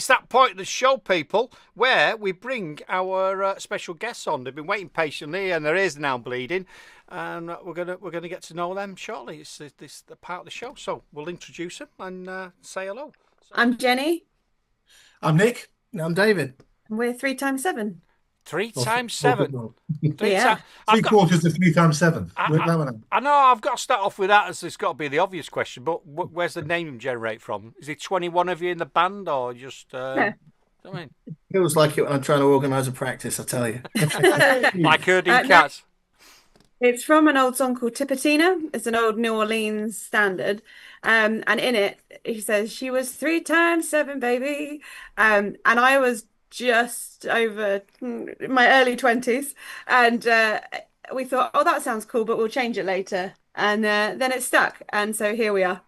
It's that point of the show, people, where we bring our special guests on. They've been waiting patiently, and their ears are now bleeding, and we're gonna get to know them shortly. It's this the part of the show, so we'll introduce them and say hello. I'm Jenny. I'm Nick. I'm David. We're 3times7. Three Or, times or a seven. bit more. Three Yeah. times. Three quarters of 3 times 7. Work that one out. I know I've got to start off with that, as it's got to be the obvious question. But where's the name generate from? Is it 21 of you in the band, or just? Yeah. I mean, Feels like it when I'm trying to organise a practice, I tell you. like herding No, cats. it's from an old song called Tipatina. It's an old New Orleans standard. And in it, he says, she was 3times7, baby. And I was just over my early 20s. And we thought, oh, that sounds cool, but we'll change it later. And then it stuck. And so here we are.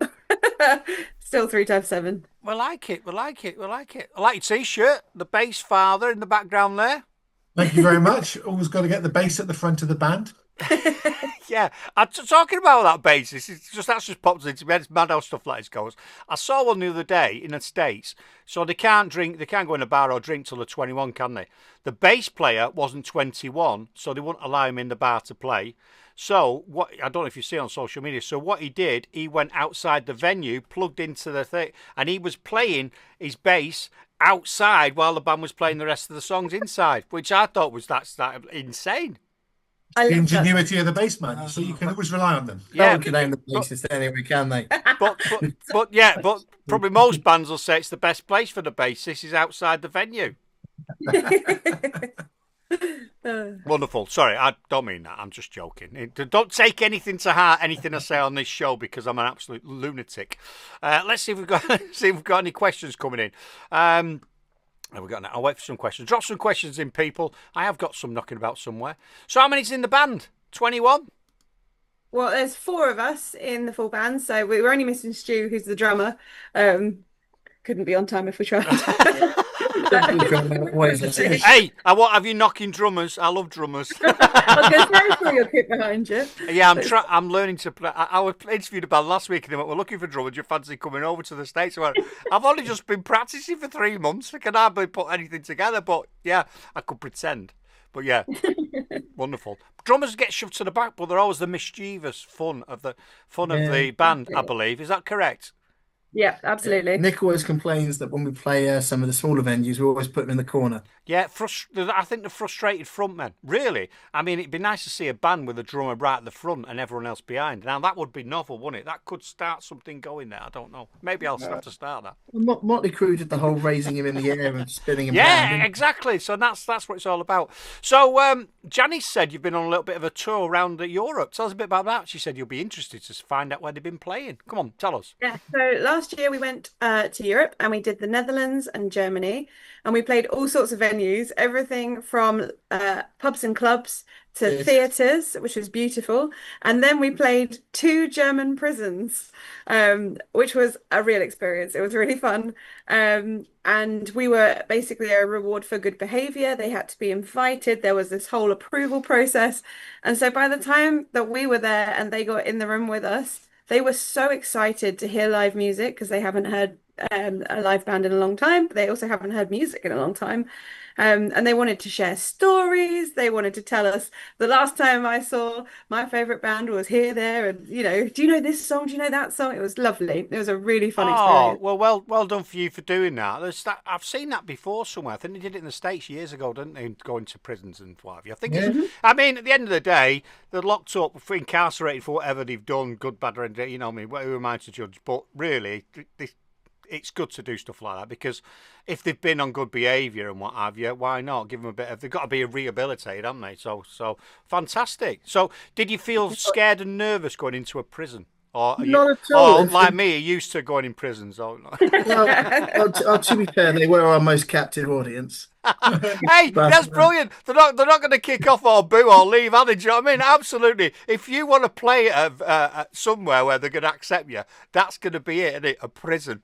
Still 3times7. We like it. We like it. We like it. I like your t-shirt. The bass father in the background there. Thank you very much. Always got to get the bass at the front of the band. Yeah, I'm talking about that bass. That's just popped into me. It's mad how stuff like this goes. I saw one the other day in the States. So they can't drink. They can't go in a bar or drink till they're 21, can they? The bass player wasn't 21, so they wouldn't allow him in the bar to play. So what, I don't know if you see on social media. So what he did, he went outside the venue, plugged into the thing, and he was playing his bass outside while the band was playing the rest of the songs inside, which I thought was that's insane. I The love that. ingenuity of the bassman. So you can always rely on them. No Yeah, one can name the bassist anyway, can they? but probably most bands will say it's the best place for the bassist is outside the venue. Wonderful. Sorry, I don't mean that. I'm just joking. Don't take anything to heart, anything I say on this show, because I'm an absolute lunatic. Let's see if we've got any questions coming in. Have we got? I'll wait for some questions. Drop some questions in, people. I have got some knocking about somewhere. So, how many's in the band? 21. Well, there's four of us in the full band, so we were only missing Stu, who's the drummer. Couldn't be on time if we tried. Always like this. Hey, what have you knocking drummers? I love drummers. I was going to say, I saw your kit behind you. Yeah, I'm learning to play. I interviewed a band last week and they went, we're looking for drummers. Do you fancy coming over to the States? I went, I've only just been practicing for 3 months. I can hardly put anything together, but yeah, I could pretend. But yeah, wonderful. Drummers get shoved to the back, but they're always the mischievous fun of the band, I believe. Is that correct? Yeah, absolutely. Nick always complains that when we play some of the smaller venues, we always put him in the corner. Yeah, I think the frustrated frontmen. Really, I mean, it'd be nice to see a band with a drummer right at the front and everyone else behind. Now that would be novel, wouldn't it? That could start something going there. I don't know. Maybe I'll have to start that. Motley Crue did the whole raising him in the air and spinning him Yeah, round. exactly. So that's what it's all about. So Janice said you've been on a little bit of a tour around Europe. Tell us a bit about that. She said you'll be interested to find out where they've been playing. Come on, tell us. Yeah, so last year we went to Europe and we did the Netherlands and Germany, and we played all sorts of venues, everything from pubs and clubs to Yes. theatres, which was beautiful. And then we played 2 German prisons, which was a real experience. It was really fun. And we were basically a reward for good behaviour. They had to be invited. There was this whole approval process. And so by the time that we were there and they got in the room with us, they were so excited to hear live music because they haven't heard a live band in a long time. But they also haven't heard music in a long time. And they wanted to share stories. They wanted to tell us the last time I saw my favorite band was here, there, and do you know this song? Do you know that song? It was lovely. It was a really fun Oh, experience. well done for you for doing that. I've seen that before somewhere. I think they did it in the States years ago, didn't they? Going to prisons and what have you. I think Yeah. I mean, at the end of the day, they're locked up, incarcerated for whatever they've done, good, bad, or indifferent. You know what I mean? Who am I to judge? But really, it's good to do stuff like that because if they've been on good behaviour and what have you, why not give them a bit of? They've got to be rehabilitated, haven't they? So fantastic. So, did you feel scared and nervous going into a prison? Or Not at all. or like me, are used to going in prisons? Oh, no. To be fair, they were our most captive audience. Hey, But, that's brilliant. They're not going to kick off or boo or leave, are they? Do you know what I mean? Absolutely. If you want to play at somewhere where they're going to accept you, that's going to be it, isn't it? A prison.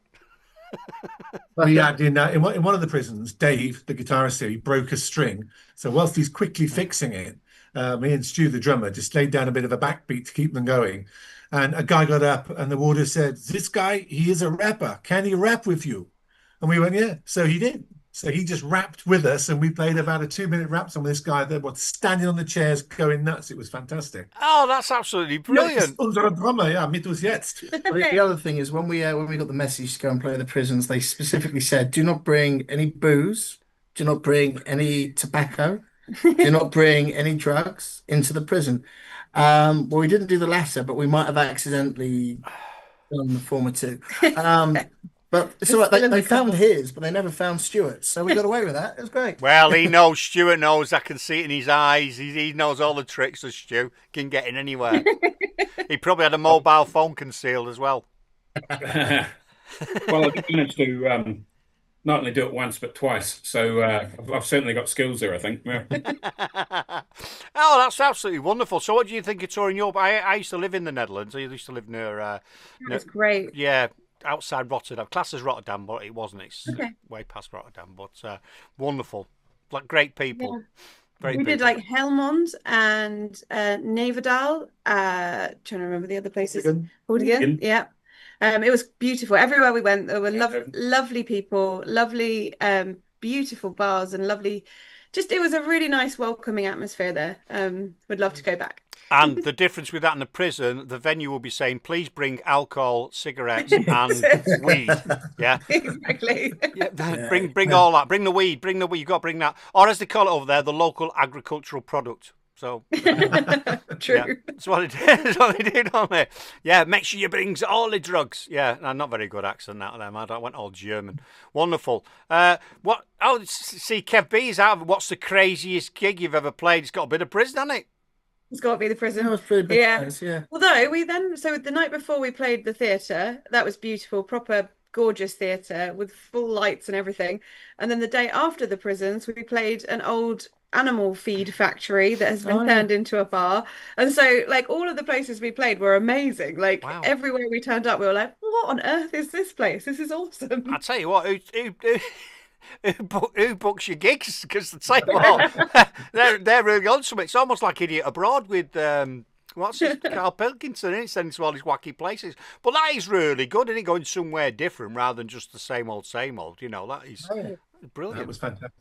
We had in one of the prisons, Dave, the guitarist here, he broke a string. So whilst he's quickly fixing it, me and Stu, the drummer, just laid down a bit of a backbeat to keep them going. And a guy got up and the warder said, this guy, he is a rapper. Can he rap with you? And we went, yeah. So he did. So he just rapped with us, and we played about a 2-minute rap song with this guy that was standing on the chairs, going nuts. It was fantastic. Oh, that's absolutely Ja, brilliant. ist unser Drummer, ja, mit uns jetzt. The other thing is when we got the message to go and play in the prisons, they specifically said, do not bring any booze, do not bring any tobacco, do not bring any drugs into the prison. Well, we didn't do the latter, but we might have accidentally done the former two. But it's all right. They found his, but they never found Stuart's, so we got away with that. It was great. Well, he knows. Stuart knows. I can see it in his eyes. He knows all the tricks of Stu. Can get in anywhere. He probably had a mobile phone concealed as well. Well, I've managed to not only do it once but twice, so I've certainly got skills there, I think. Yeah. Oh, that's absolutely wonderful. So, what do you think of touring Europe? I used to live in the Netherlands. I used to live near. That's great. Yeah, outside Rotterdam. Class as Rotterdam, but it wasn't. It's Okay. way past Rotterdam. But wonderful, like great people. Yeah. Great We did people. like Helmond and Neverdal. Trying to remember the other places. Again. Hooligan. Yeah. It was beautiful. Everywhere we went, there were Yeah. lovely people, lovely, beautiful bars, and lovely. Just it was a really nice, welcoming atmosphere there. Would love to go back. And the difference with that in the prison, the venue will be saying, please bring alcohol, cigarettes, and weed. Yeah. Exactly. Yeah, bring all that. Bring the weed. Bring the weed. You've got to bring that. Or as they call it over there, the local agricultural product. So True. yeah, that's what they did. That's what they did on there. Yeah, make sure you bring all the drugs. Yeah, no, not very good accent out of them. I went all German. Wonderful. What? Oh, see, Kev B's out. What's the craziest gig you've ever played? It's got a bit of prison, hasn't it? It's got to be the That prison. was pretty big. Yeah. Place, yeah. Although so the night before we played the theatre, that was beautiful, proper gorgeous theatre with full lights and everything. And then the day after the prisons, we played an old animal feed factory that has been turned into a bar. And so like all of the places we played were amazing. Like Wow. everywhere we turned up, we were like, what on earth is this place? This is awesome. I tell you what, who books your gigs? Because the same what, they're really on something. It's almost like Idiot Abroad with what's his Carl Pilkington, isn't it? Sending to all these wacky places. But that is really good, isn't it? Going somewhere different rather than just the same old, same old. You know, that is brilliant. That was fantastic.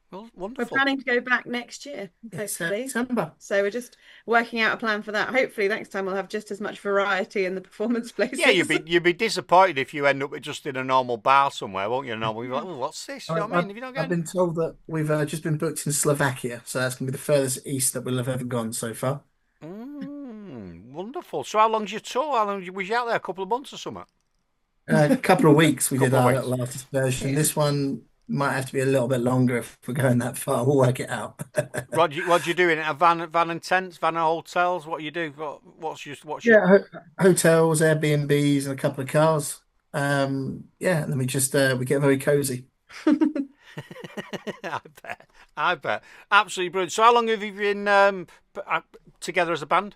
Well, We're wonderful. planning to go back next year, It's hopefully. September. So we're just working out a plan for that. Hopefully next time we'll have just as much variety in the performance places. Yeah, you'd be disappointed if you end up just in a normal bar somewhere, won't you? You'll be like, oh, what's this? You know what I mean? If you don't get I've been told that we've just been booked in Slovakia, so that's going to be the furthest east that we'll have ever gone so far. Wonderful. So how long's your tour? How long was you out there? A couple of months or something? A couple of weeks we did Couple of our weeks. little artist version. This one might have to be a little bit longer if we're going that far. We'll work it out. What do you do in a van and tents, van and hotels? What do you do? What's your Yeah, hotels, Airbnbs, and a couple of cars. Yeah, and then we get very cozy. I bet. Absolutely brilliant. So how long have you been together as a band?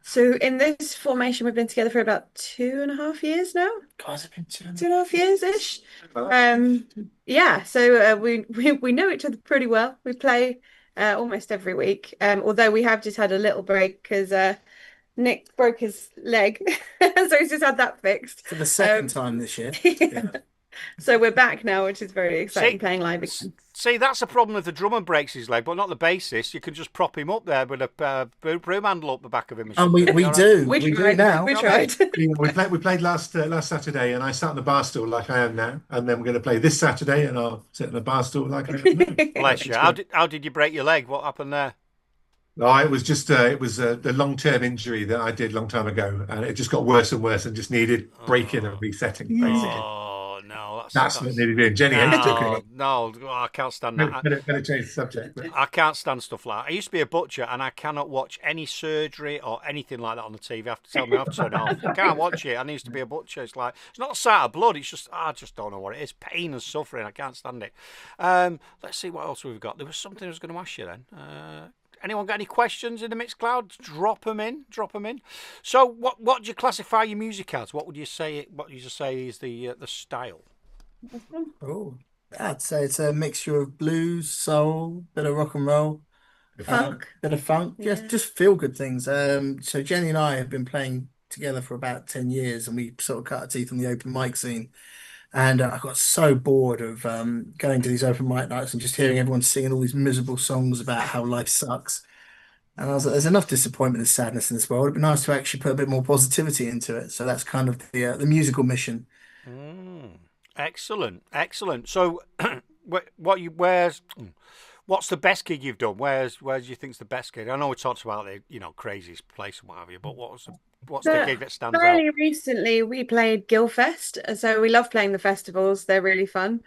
So in this formation, we've been together for about 2.5 years now. God, it's been 2.5 years ish. Yeah. So we know each other pretty well. We play almost every week. Although we have just had a little break because Nick broke his leg, so he's just had that fixed for the second time this year. Yeah. So we're back now, which is very exciting, playing live again. See, that's the problem with the drummer breaks his leg, but not the bassist. You can just prop him up there with a broom handle up the back of him. And we do. We do tried. now. We tried. We played last Saturday, and I sat on the bar stool like I am now. And then we're going to play this Saturday, and I'll sit on the bar stool like I am now. Bless you. How did you break your leg? What happened there? No, it was just the long-term injury that I did a long time ago, and it just got worse and worse, and just needed breaking and resetting, basically. Oh no, That's what needed doing. Jenny hates talking. No, I can't stand that. Better change the subject. But... I can't stand stuff like that. I used to be a butcher, and I cannot watch any surgery or anything like that on the TV. I have to tell me off to turn it off. I can't watch it. I used to be a butcher. It's like it's not a sight of blood. It's just I just don't know what it is. Pain and suffering. I can't stand it. Let's see what else we've got. There was something I was going to ask you then. Anyone got any questions in the mixed cloud? Drop them in. So, what do you classify your music as? What would you say? What would you say is the style? Oh, I'd say it's a mixture of blues, soul, bit of rock and roll, Funk. bit of funk. Yeah. Just feel good things. So Jenny and I have been playing together for about 10 years, and we sort of cut our teeth on the open mic scene. And I got so bored of going to these open mic nights and just hearing everyone singing all these miserable songs about how life sucks. And I was like, there's enough disappointment and sadness in this world. It'd be nice to actually put a bit more positivity into it. So that's kind of the musical mission. Excellent, excellent. So, what's the best gig you've done? Where do you think's the best gig? I know we talked about the craziest place and what have you, but what's the gig that stands out? Fairly recently, we played Guildfest, so we love playing the festivals. They're really fun.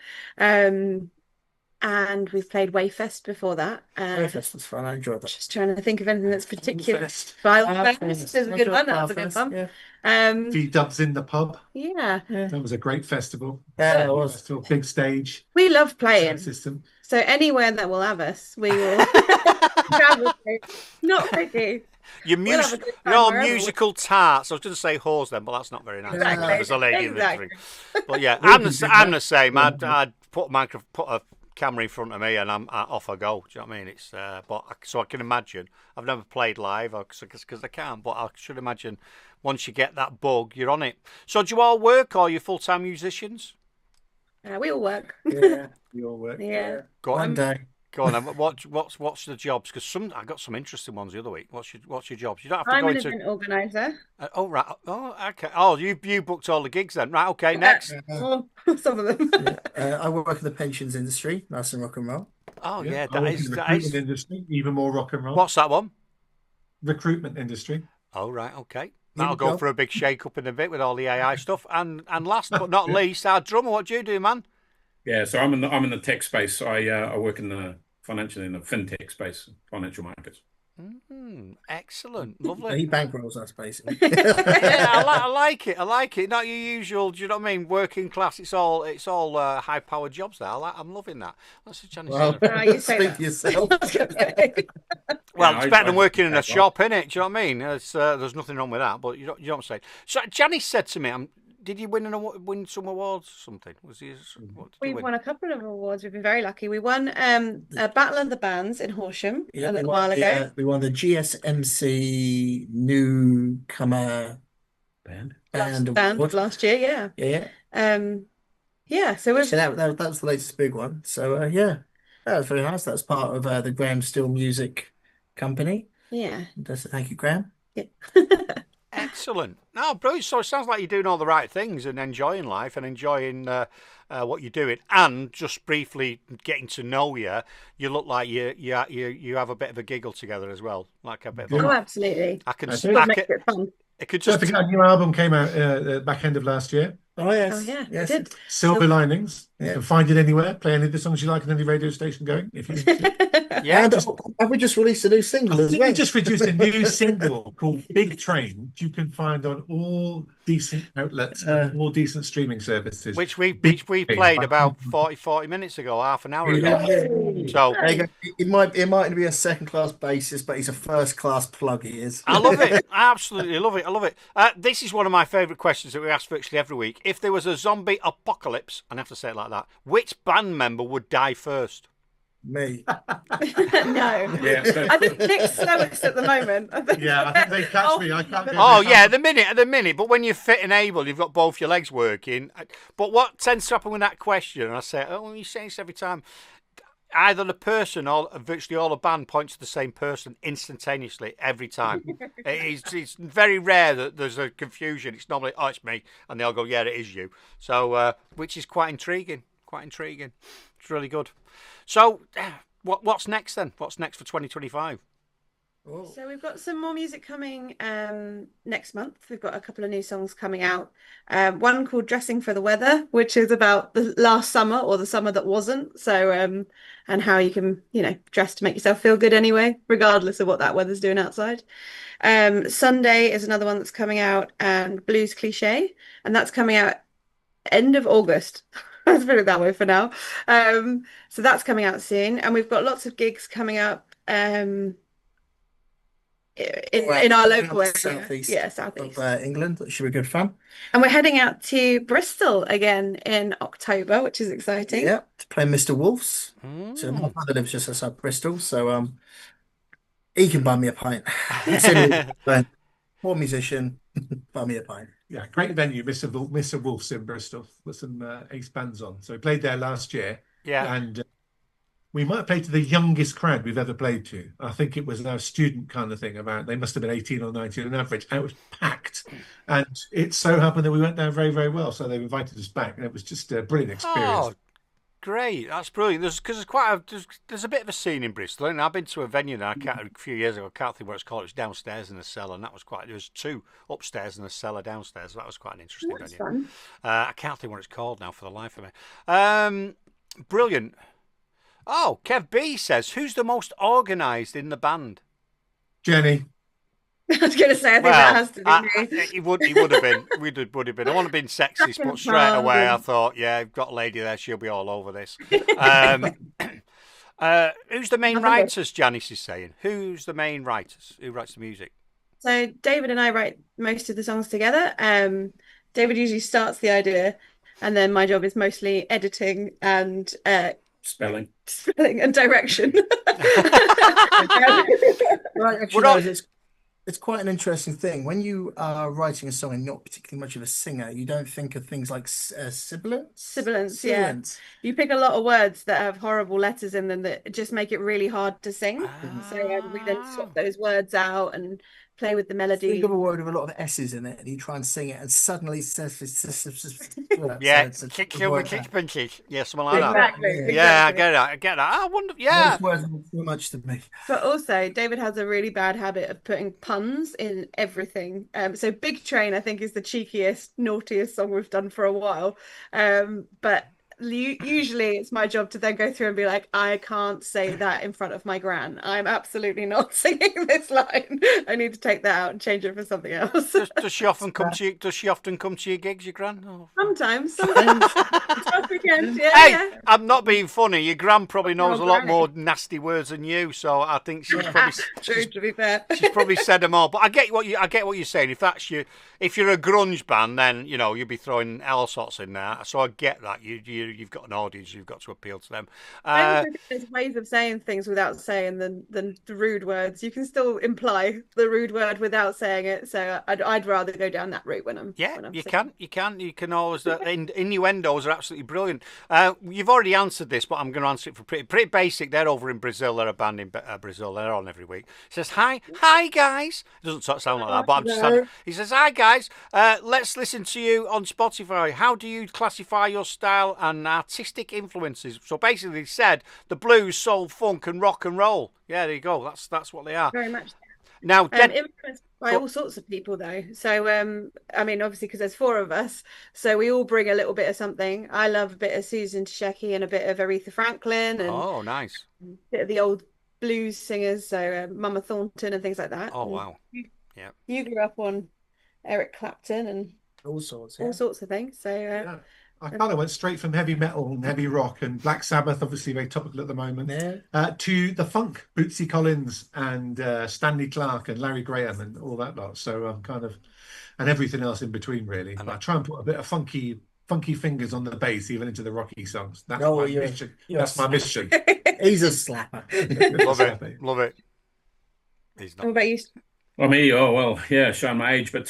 And we've played Wayfest before that. Wayfest was fun. I enjoyed that. Just trying to think of anything that's particular. Fest. Filefest is a good one. That was a good fun. Yeah. V-dubs in the pub. Yeah. That was a great festival. Yeah, it was. Festival, big stage. We love playing. Sound system. So anywhere that will have us, we will travel to. Not picky. You're We'll have a good time all wherever we- musical tarts. I was going to say whores then, but that's not very nice. Exactly. There's a lady in the Exactly. drink. But yeah, I'm the same. I'd put a camera in front of me and I'm off I go. Do you know what I mean? It's so I can imagine. I've never played live because I can't, but I should imagine once you get that bug, you're on it. So do you all work or are you full-time musicians? We all work. Yeah, we all work. Yeah. Go on. One day. Go on. Then. What's the jobs? Because I got some interesting ones the other week. What's your jobs? You don't have to I'm go an into. event organizer. Oh right. Oh okay. Oh, you booked all the gigs then. Right. Okay. Next. Oh, some of them. I work in the pensions industry, nice and rock and roll. Oh Yeah, yeah. I That work in is. the That recruitment is. industry, even more rock and roll. What's that one? Recruitment industry. Oh right. Okay. Here That'll we go go. for a big shake up in a bit with all the AI stuff. And last but not least, our drummer. What do you do, man? Yeah, so I'm in the tech space. I work in the fintech space, financial markets. Excellent. He Lovely. bankrolls us, basically. Yeah, I like it. I like it. Not your usual. Do you know what I mean? Working class. It's all high powered jobs there. I'm loving that. That's a Johnny. Well, You say speak that. for yourself. Well, Yeah, it's I- better than I- working in a well. shop, innit? Do you know what I mean? There's nothing wrong with that, but you know what I'm saying. So Janice said to me, "Did you win some awards or something? Was he? What did you We've win? won a couple of awards. We've been very lucky. We won a Battle of the Bands in Horsham Yeah, a we little won while ago. we won the GSMC newcomer band Band award. of last year, yeah. Yeah. Yeah, so we've So that was the latest big one. So yeah, that was very nice. That's part of the Graham Still Music Company. yeah. Thank you, Graham. Excellent. No, brilliant. So it sounds like you're doing all the right things and enjoying life and enjoying what you're doing. And just briefly getting to know you, you look like you have a bit of a giggle together as well, like a bit of Oh, a, absolutely. I can. I I think- What makes can it fun? it could Don't just. forget, a new album came out back end of last year. Oh yes. Oh, yeah, yes. we did. Silver Linings. You Yeah. can find it anywhere. Play any of the songs you like on any radio station going. If you Yeah. And have we just released a new single I as think well? we just produced a new single called Big Train, which you can find on all decent outlets, and all decent streaming services. Which we Big played thing. about 40 minutes ago, half an hour ago. Yeah. So There you go. It might be a second class bassist, but he's a first class plug. He is. I love it. I absolutely love it. I love it. This is one of my favourite questions that we ask virtually every week. If there was a zombie apocalypse, and I have to say it like that, which band member would die first? Me. No. Yeah, so- I think Nick's slowest at the moment. Yeah, I think they catch me. I can't go. Oh yeah, at the minute. But when you're fit and able, you've got both your legs working. But what tends to happen with that question? And I say, oh, you say this every time. Either the person or virtually all the band points to the same person instantaneously every time. It's very rare that there's a confusion. It's normally, oh, it's me, and they all go, yeah, it is you. So, which is quite intriguing. It's really good. So, what's next then? What's next for 2025? So we've got some more music coming next month. We've got a couple of new songs coming out. One called Dressing for the Weather, which is about the last summer or the summer that wasn't. So and how you can, dress to make yourself feel good anyway, regardless of what that weather's doing outside. Sunday is another one that's coming out, and Blues Cliche, and that's coming out end of August. Let's put it that way for now. So that's coming out soon, and we've got lots of gigs coming up. In our local area. Southeast Yeah, southeast. of England. That should be good fun. And we're heading out to Bristol again in October, which is exciting. Yeah, to play Mr. Wolf's. Mm. So my father lives just outside Bristol, so he can buy me a pint. So, poor musician, buy me a pint. Yeah, great venue, Mr. Wolf's in Bristol. With some ace bands on. So we played there last year. Yeah. And we might have played to the youngest crowd we've ever played to. I think it was our student kind of thing. They must have been 18 or 19 on average. And it was packed. And it so happened that we went down very, very well. So they invited us back. And it was just a brilliant experience. Oh, great. That's brilliant. There's a bit of a scene in Bristol. And I've been to a venue there a few years ago. I can't think what it's called. It was downstairs in a cellar. And that was there was 2 upstairs and a cellar downstairs. So that was quite an interesting venue. Fun. I can't think what it's called now for the life of me. Brilliant. Oh, Kev B says, who's the most organised in the band? Jenny. I was going to say, I think that has to be me. He would have been. Would have been. I want to be sexist, but straight away I thought, yeah, I've got a lady there. She'll be all over this. Who's the main writers? Janice is saying. Who's the main writers? Who writes the music? So David and I write most of the songs together. David usually starts the idea, and then my job is mostly editing and Spelling and direction. Right, actually, it's quite an interesting thing. When you are writing a song and not particularly much of a singer, you don't think of things like sibilants. Sibilants, yeah. You pick a lot of words that have horrible letters in them that just make it really hard to sing. So we then swap those words out and play with the melody. Think of a word with a lot of S's in it, and you try and sing it, and suddenly yeah, kick your pinches. Yeah, something like Exactly. that. Yeah, I get that. I wonder. Yeah, those words are too much to me. But also, David has a really bad habit of putting puns in everything. So Big Train, I think, is the cheekiest, naughtiest song we've done for a while. But usually it's my job to then go through and be like, I can't say that in front of my gran. I'm absolutely not singing this line. I need to take that out and change it for something else. Does she often come to you? Does she often come to your gigs, your gran? Oh. Sometimes. Weekends, Hey, I'm not being funny. Your gran probably knows a lot more nasty words than you, so I think she's probably true. To be fair, she's probably said them all. But I get what you're saying. If you're a grunge band, then you'll be throwing all sorts in there. So I get that. You've got an audience. You've got to appeal to them. There's ways of saying things without saying the rude words. You can still imply the rude word without saying it. So I'd rather go down that route when I'm. You can always. Innuendos are absolutely brilliant. You've already answered this, but I'm going to answer it for pretty basic. They're over in Brazil. They're a band in Brazil. They're on every week. He says, hi guys. It doesn't sound like that, but I'm just. He says, hi guys. Let's listen to you on Spotify. How do you classify your style and artistic influences? So basically, he said the blues, soul, funk, and rock and roll. Yeah, there you go. That's what they are. Very much. Now, influenced by all sorts of people, though. So, I mean, obviously, because there's 4 of us, so we all bring a little bit of something. I love a bit of Susan Tsheki and a bit of Aretha Franklin, and nice. A bit of the old blues singers, so Mama Thornton and things like that. Oh, wow. You grew up on Eric Clapton and all sorts of things. So, I kind of went straight from heavy metal and heavy rock and Black Sabbath, obviously very topical at the moment, to the funk, Bootsy Collins and Stanley Clarke and Larry Graham and all that lot. So I'm and everything else in between, really. And I try and put a bit of funky fingers on the bass, even into the rocky songs. That's my mission. That's my mission. He's a slapper. Love it. He's not. What about you? Well, me, showing my age, but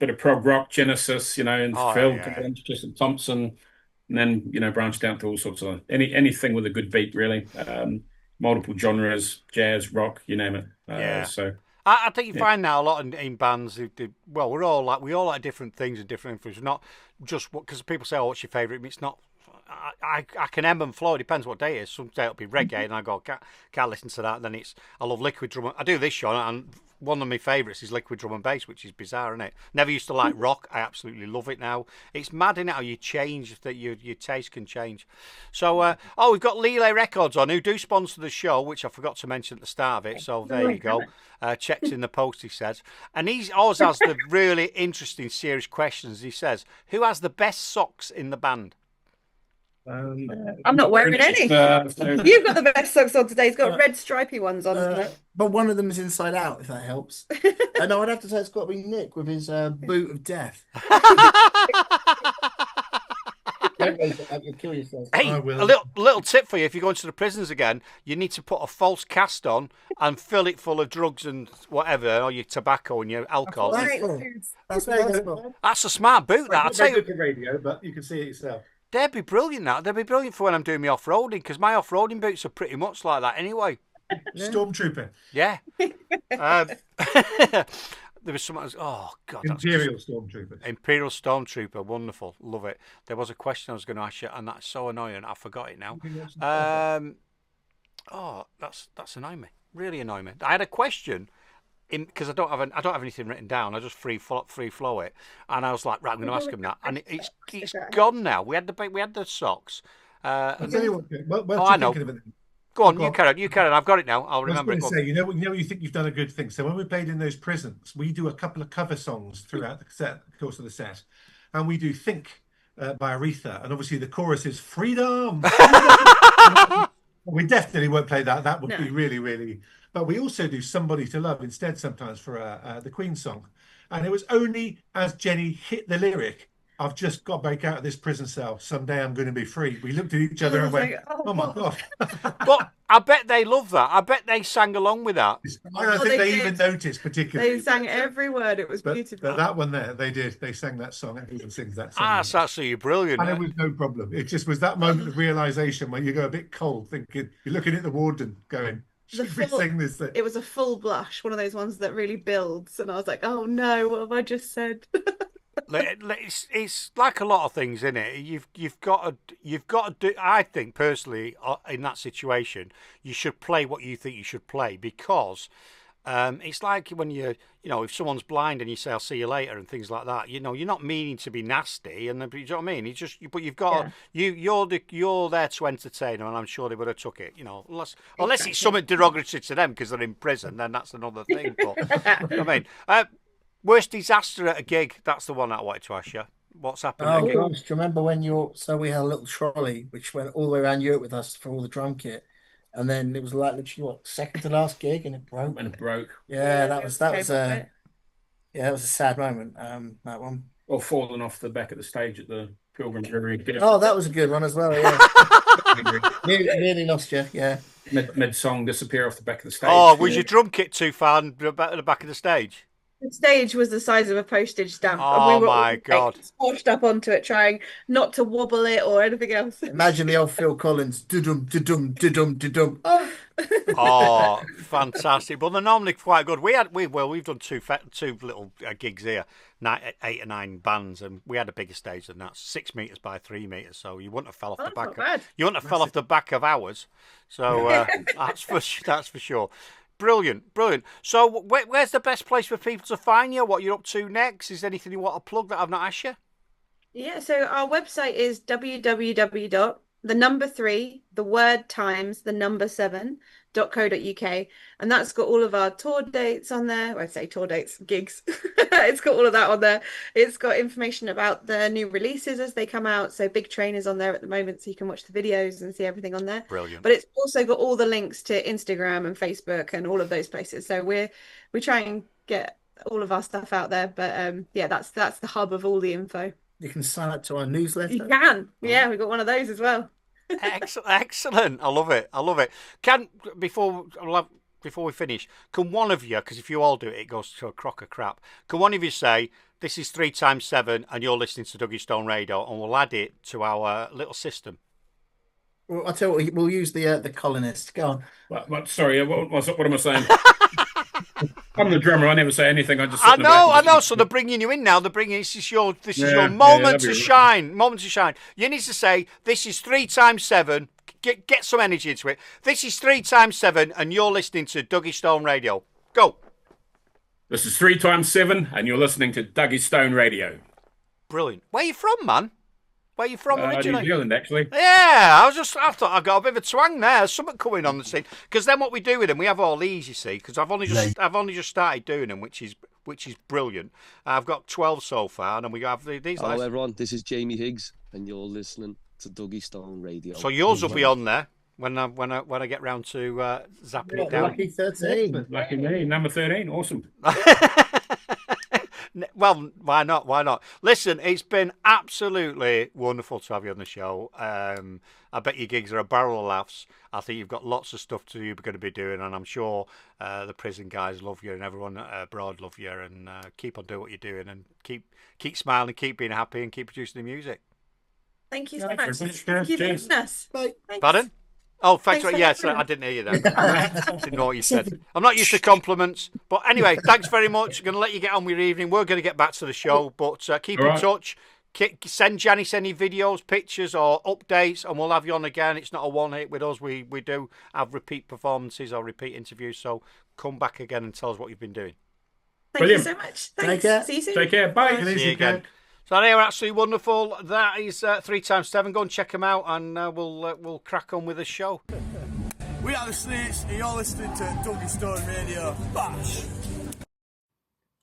bit of prog rock, Genesis, and Phil, Justin Thompson, and then branched out to all sorts of anything with a good beat, really. Multiple genres, jazz, rock, you name it. So I think you find now a lot in bands who do well. We all like different things and different influences, not just because people say, "Oh, what's your favourite?" It's not. I can ebb and flow. It depends what day it is. Some day it'll be reggae, and I go can't listen to that. And then I love liquid drum. I do this show, and one of my favourites is liquid drum and bass, which is bizarre, isn't it? Never used to like rock. I absolutely love it now. It's mad, isn't it, how you change, that your taste can change. So, we've got Lele Records on, who do sponsor the show, which I forgot to mention at the start of it. So there you go. Checks in the post, he says. And he always has the really interesting, serious questions. He says, who has the best socks in the band? I'm not wearing any. You've got the best socks on today. He's got red stripy ones on. But one of them is inside out, if that helps. No, I'd have to say it's got to be Nick with his boot of death. Don't raise it up, you'll kill yourself. Hey, a little tip for you: if you go into the prisons again, you need to put a false cast on and fill it full of drugs and whatever, or your tobacco and your alcohol. That's a smart boot. That I'll tell you. The radio, but you can see it yourself. They'd be brilliant. They'd be brilliant for when I'm doing my off-roading, because my off-roading boots are pretty much like that anyway. Stormtrooper. Yeah. There was someone. Oh God. Imperial Stormtrooper. Imperial Stormtrooper. Wonderful. Love it. There was a question I was going to ask you, and that's so annoying. I forgot it now. Oh, that's annoying me. Really annoying me. I had a question. Because I don't have anything written down. I just free flow it, and I was like, right, I'm going to ask him that, and it's gone now. We had the socks. I'll tell you what. I know. Go on, you carry on. I've got it now. I'll remember it. Say, you know, you think you've done a good thing. So when we played in those prisons, we do a couple of cover songs throughout the course of the set, and we do "Think" by Aretha, and obviously the chorus is "Freedom." We definitely won't play that. That would be really, really. But we also do "Somebody to Love" instead sometimes for the Queen song. And it was only as Jenny hit the lyric, "I've just got back out of this prison cell. Someday I'm going to be free." We looked at each other and went, "Oh my God." But I bet they love that. I bet they sang along with that. I don't think they even noticed particularly. They sang every word. It was beautiful. But that one there, they did. They sang that song. Everyone sings that song. That's absolutely brilliant. And it was no problem. It just was that moment of realization where you go a bit cold, thinking, you're looking at the warden going, should we sing this thing? It was a full blush, one of those ones that really builds. And I was like, oh no, what have I just said? It's like a lot of things, isn't it? You've got to do. I think personally, in that situation, you should play what you think you should play, because it's like when if someone's blind and you say "I'll see you later" and things like that. You're not meaning to be nasty, and you know what I mean. But you've got you're there to entertain them, and I'm sure they would have took it. Unless it's something derogatory to them because they're in prison, then that's another thing. But I mean. Worst disaster at a gig? That's the one I wanted to ask you. What's happened at a gig? Gosh, do you remember when we had a little trolley which went all the way around Europe with us for all the drum kit, and then it was like literally second to last gig, and it broke. Yeah, that was a sad moment. That one. Or falling off the back of the stage at the Pilgrim's Review. Oh, that was a good one as well. Yeah. nearly lost you. Yeah. Mid song, disappear off the back of the stage. Oh, was your drum kit too far at the back of the stage? The stage was the size of a postage stamp. Oh, and we were my God. Squashed up onto it, trying not to wobble it or anything else. Imagine the old Phil Collins. Dudum, dudum, dudum, dudum. Oh, fantastic. But they're normally quite good. We've done two little gigs here, 8 or 9 bands, and we had a bigger stage than that, 6 meters by 3 meters. So you wouldn't have fell off the back. You wouldn't have fell off the back of ours. So that's for sure. Brilliant. So where's the best place for people to find you? What you're up to next? Is there anything you want to plug that I've not asked you? Yeah, so our website is www.7 and that's got all of our tour dates on there. Well, I say tour dates, gigs. It's got all of that on there. It's got information about the new releases as they come out. So Big Train is on there at the moment, so you can watch the videos and see everything on there. Brilliant. But it's also got all the links to Instagram and Facebook and all of those places. So we try and get all of our stuff out there. But that's the hub of all the info. You can sign up to our newsletter. You can. Yeah, we've got one of those as well. Excellent. I love it. Before we finish, can one of you, because if you all do it, it goes to a crock of crap. Can one of you say, this is 3times7 and you're listening to Dougie Stone Radio, and we'll add it to our little system? Well, I'll tell you what, we'll use the colonist. Go on. Sorry, what am I saying? I'm the drummer. I never say anything. I just. I know. So they're bringing you in now. They're bringing. This is your moment to shine. Moment to shine. You need to say, "This is 3times7." Get some energy into it. This is 3times7, and you're listening to Dougie Stone Radio. Go. This is 3times7, and you're listening to Dougie Stone Radio. Brilliant. Where are you from, man? Where are you from originally? New Zealand, actually. Yeah, I thought I got a bit of a twang there. There's something coming on the scene. Because then what we do with them, we have all these, you see. Because I've only just started doing them, which is brilliant. I've got 12 so far, and then we have these. Hello, everyone. This is Jamie Higgs, and you're listening to Dougie Stone Radio. So yours will be on there when I get round to zapping it down. Lucky 13. Lucky me, number 13. Awesome. Well, why not? Why not? Listen, it's been absolutely wonderful to have you on the show. I bet your gigs are a barrel of laughs. I think you've got lots of stuff you're going to be doing, and I'm sure the prison guys love you, and everyone abroad love you. And keep on doing what you're doing, and keep smiling, keep being happy, and keep producing the music. Thank you so much. Cheers. Thank you for having us. Bye. Thanks. Pardon? Oh, thanks. Thanks for Yes, having I me. didn't hear you then. Didn't know what you said. I'm not used to compliments. But anyway, thanks very much. Going to let you get on with your evening. We're going to get back to the show, but keep in touch. Send Janice any videos, pictures, or updates, and we'll have you on again. It's not a one-hit with us. We do have repeat performances or repeat interviews, so come back again and tell us what you've been doing. Thank you so much. Thanks. care. See you soon. Take care. Bye. See you again. So they are absolutely wonderful. That is 3times7. Go and check them out, and we'll crack on with the show. We are the Snakes, and you're listening to Dougie Stone Radio. Bash!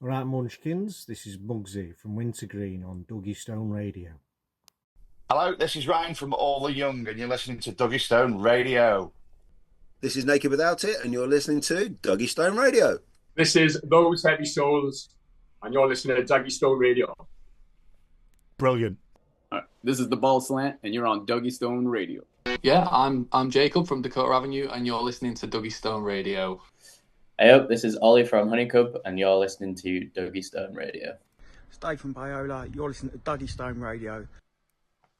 Alright, Munchkins, this is Bugsy from Wintergreen on Dougie Stone Radio. Hello, this is Ryan from All the Young, and you're listening to Dougie Stone Radio. This is Naked Without It, and you're listening to Dougie Stone Radio. This is Those Heavy Souls, and you're listening to Dougie Stone Radio. Brilliant. This is The Ball Slant, and you're on Dougie Stone Radio. Yeah, I'm Jacob from Dakota Avenue, and you're listening to Dougie Stone Radio. Hey up, this is Ollie from Honeycomb, and you're listening to Dougie Stone Radio. It's Dave from Biola, you're listening to Dougie Stone Radio.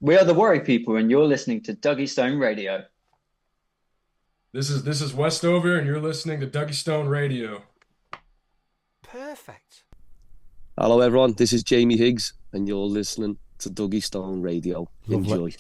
We are the Worry People, and you're listening to Dougie Stone Radio. This is Westover, and you're listening to Dougie Stone Radio. Perfect. Hello, everyone. This is Jamie Higgs, and you're listening to Dougie Stone Radio. Lovely. Enjoy.